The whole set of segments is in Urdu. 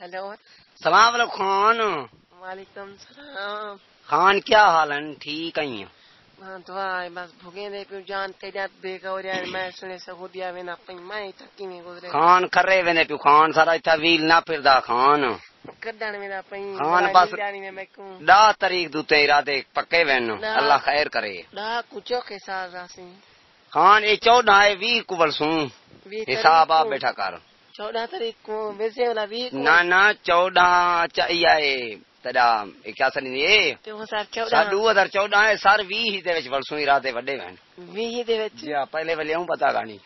ہیلو سلام علیکم خان. وعلیکم السلام. خان کیا حال ہے؟ ٹھیک آئی ہیں؟ ہاں دعا ہے بس بھگے دے پیو جان تیجا بے گوریا میں سنے سہودیا وینا پئی میں تکی میں گزرے خان کھرے ویندے پیو خان سارا اتھا ویل نہ پھردا خان. کڈن وینا پئی خان بس جانی میں کو 10 تاریخ دوتے ارادے پکے وین اللہ خیر کرے. ڈا کچو کے ساز آسی خان یہ 14 ہے 20 کو برسوں حساب آپ بیٹھا کر. 14 تاریخ کو ویسے والا 20 کو نہ 14 چاہیے تیرا کیا سنی یہ تو سر 2014 ہے سر 20 دے وچ برسوں ارادے وڈے وین 20 دے وچ جی پہلے والے ہوں پتہ کہانی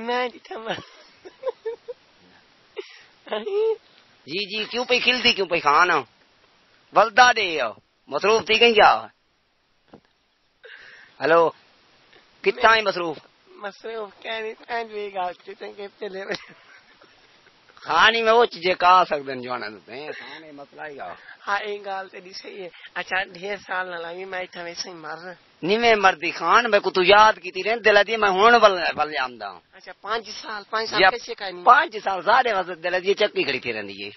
میں جتھا جی جی کیوں پہ کھلتی کیوں پہ خان ولدا دے مصروف تھی کہیں جا. ہلو کتنا ہی مصروف کہنی پہنچ گال کے پہلے خانی میں وہ چیزیں کہا سکتے ہیں جوانا ہیں خانے مسئلہ ہی گا. ہاں ایک گال تے صحیح ہے. اچھا ڈھیر سال نہ لگی میں ایتھا ویسے ہی مر نیویں مردی خان میں کو تو یاد کیتی رہن دل دی میں ہن ول آمدا. اچھا 5 سال کیسے کہنی 5 سال سارے واسطے دل دی چکی کھڑی تھی رہندی ہے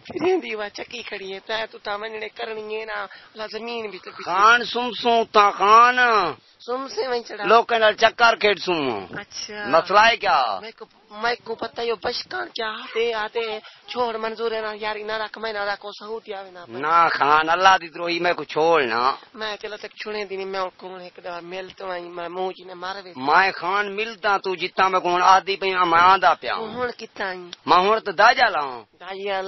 پھرندی وا چکی کھڑی ہے تو تا مننے کرنی ہے نا لا زمین بھی خان سم تا خان سم سے وہیں چڑھا لوکاں نال چکر کھیڈ سم. اچھا مسئلہ ہے کیا میں کو پتہ ہے بشکان کیا آتے چھوڑ منظور ہے نا یاری نہ رکھ میں نہ رکھو سہوتی آوے نہ خان اللہ دی دروہی میں کو چھوڑ نہ میں چلو تک چھوڑے دی میں کو ایک دفعہ مل تو آئی میں منہ جی نے مارے میں خان ملتا تو جتنا میں کو آدھی پئی میں آندا پیا ہن کتا آئی میں ہن تو داجا لاں دایال.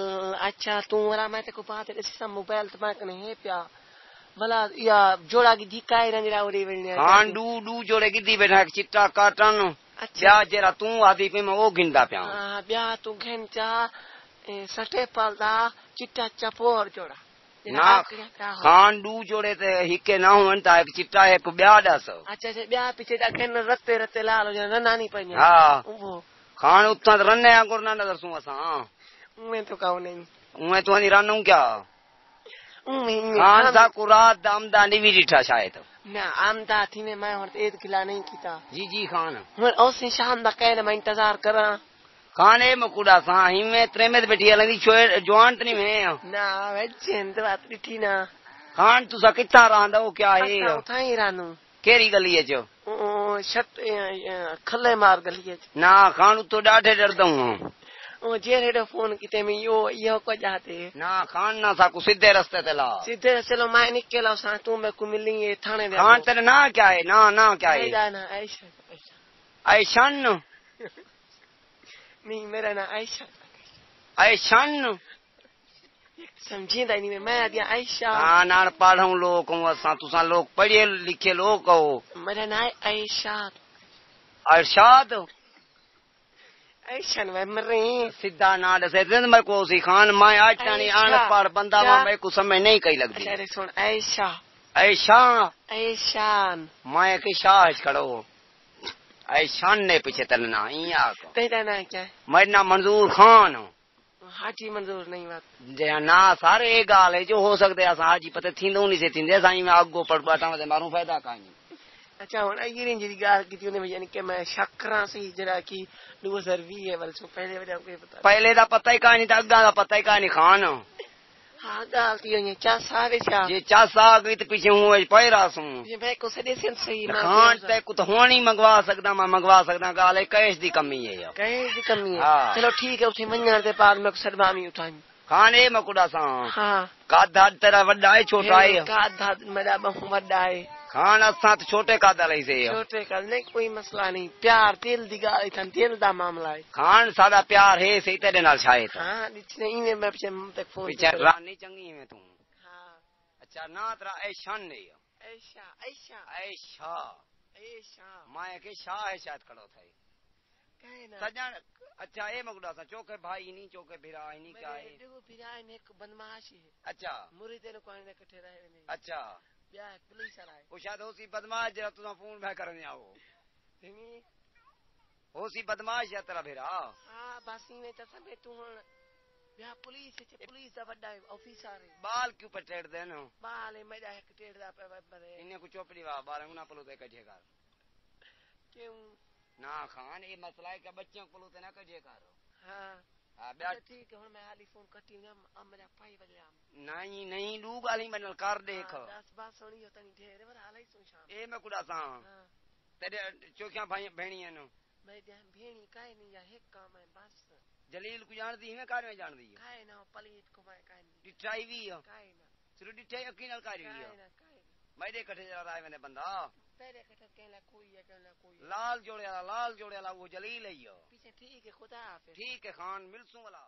اچھا تو ورا میں تے کو بات ہے موبائل تے میں کنے ہے پیا بلا یا جوڑا کی دھکائے رنجرا اڑی ولنے خان ڈو جوڑے گدی بیٹھا چٹا کاٹن بیا جرا تو آدھی پئی میں او گندا پیا. ہاں بیا تو گھن چا سٹے پال دا چٹا چپور جوڑا نہ خان ڈو جوڑے تے ہکے نہ ہون تا ایک چٹا ایک بیا دس. اچھا اچھا بیا پیچھے دا گھن رتے رتے لال ہو جانا نانی پئی. ہاں خان اتنا رنے انگر نہ نظر سوں اساں میں تو کہوں نہیں میں تو نہیں رانوں کیا خان سا کو رات دامدانی بھی ڈٹھا شاید نہ آمدا تھی نے میں ہن عید کھلا نہیں کیتا. جی جی خان ہن اوسے شام دا کہے میں انتظار کراں خان اے مکوڑا سا ہی میں ترمت بیٹھی لندی جوان تنی میں نہ وچن تو بات ڈٹھی نا. خان تسا کتا رہندا او کیا ہے اتھا ہی رانو کیڑی گلی ہے جو شت کھلے مار گلی ہے. نہ خان تو ڈاڈے ڈردا ہوں او جیڑے فون کیتے میں یو کو جاتے نہ خان نہ سا کو سیدھے رستے تے لا سیدھے چلو میں نکلا سا تو میں کو ملیں یہ تھانے دے خان تیرے نا کیا ہے نا کیا ہے عائشہ ایشان نہیں میرا نا عائشہ ایشان سمجھیندا نہیں میں دیا عائشہ ہاں نال پڑھوں لوگ اساں تساں لوگ پڑھے لکھے لوگ ہو. میرا نا عائشہ ارشاد عائشہ میں مرے سیدھا نا دسے میں کو سی خان میں آج تانی ان پڑھ بندہ میں کو سمجھ نہیں کئی لگدی. اچھا سن عائشہ ایشان میں کہ شاہ کھڑو ایشان نے پیچھے تلنا ایا تیرا نا کیا ہے؟ میرا نام منظور خان. حاجی منظور نہیں بات جی نا سارے ایک گال ہے جو ہو سکتے اساں حاجی پتہ تھیندو نہیں سے تھیندے سائیں میں اگو پڑ پاٹا تے ماروں فائدہ کائیں. اچھا ہن ایرین جی گال کیتی نے یعنی کہ میں شکراں سی جڑا کی 2020 ہے ول سو پہلے وجہ کوئی پتہ پہلے دا پتہ ہی کائیں تے اگا دا پتہ ہی کائیں خان. ہاں گال کی ہوئی چا سارے چا جی چا ساگ وچ پیچھے ہوں پیرا سوں جی میں کو سدے سن صحیح خان تے کو تو ہونی منگوا سکدا میں منگوا سکدا گال ہے کیش دی کمی ہے کیش دی کمی ہے. چلو ٹھیک ہے اٹھی منجن دے بعد میں سدوامی اٹھائیں خان اے مکڑا سا ہاں قادہ تیرا وڈا ہے چھوٹا ہے قادہ میرا بہو وڈا ہے خان اساں تو چھوٹے قادہ لئی سے چھوٹے کا نہیں کوئی مسئلہ نہیں پیار دل دی گال تھن دل دا معاملہ ہے. خان ساڈا پیار ہے سی تیرے نال شاید ہاں اتنے ایویں میں پیچھے تک فون پیچھے رانی چنگی میں تو ہاں. اچھا نا ترا ایشان نہیں عائشہ عائشہ عائشہ عائشہ میں کہ شاہ ہے شاید کھڑو تھا سجن. اچھا اے مگڑا سا چوکے بھائی نہیں چوکے بھرا نہیں کیا ہے دیکھو بھرا نے ایک بدمعاش ہے. اچھا مرید نے کوئی نے کٹھے رہے نہیں. اچھا بیا پولیس آ ہے او شاید ہوسی بدمعاش جڑا تو فون میں کرنے آو نہیں ہوسی بدمعاش یا تیرا بھرا ہاں بس میں تے سمے تو ہن بیا پولیس دا بڑا آفیسر ہے. بال کیوں پٹیڑ دے نا بال میرا ایک ٹیڑ دا بڑے انہیں کو چوپڑی وا بال نہ پلو دے کٹھے کر کیوں نا خان یہ مسئلہ ہے کہ بچوں کو تے نہ کٹھے کر ہاں ہاں بیا ٹھیک ہے ہن میں علی فون کٹی اب میرا پائی وجا نہیں نہیں لو گالی منل کر دیکھ دس بات سنی ہو تنی ڈھیر ور حال ہی سن شام اے میں کڑا سا ہاں تیرے چوکیاں بھائی بہنیاں نو میں بھیڑی کائے نہیں یا ایک کام ہے بس جلیل کو جان دی ہے کار میں جان دی کائے نہ پلیٹ کو میں کائے نہیں ڈٹائی وی کائے نہ صرف ڈٹائی یقین کاری وی کائے نہ کائے نہ میں دے کٹھے جا رہا ہے میں بندہ پہلے کٹھے کہلا کوئی ہے کہلا کوئی لال جوڑے والا وہ جلیل ہے پیچھے ٹھیک ہے خدا حافظ ٹھیک ہے خان ملسوں والا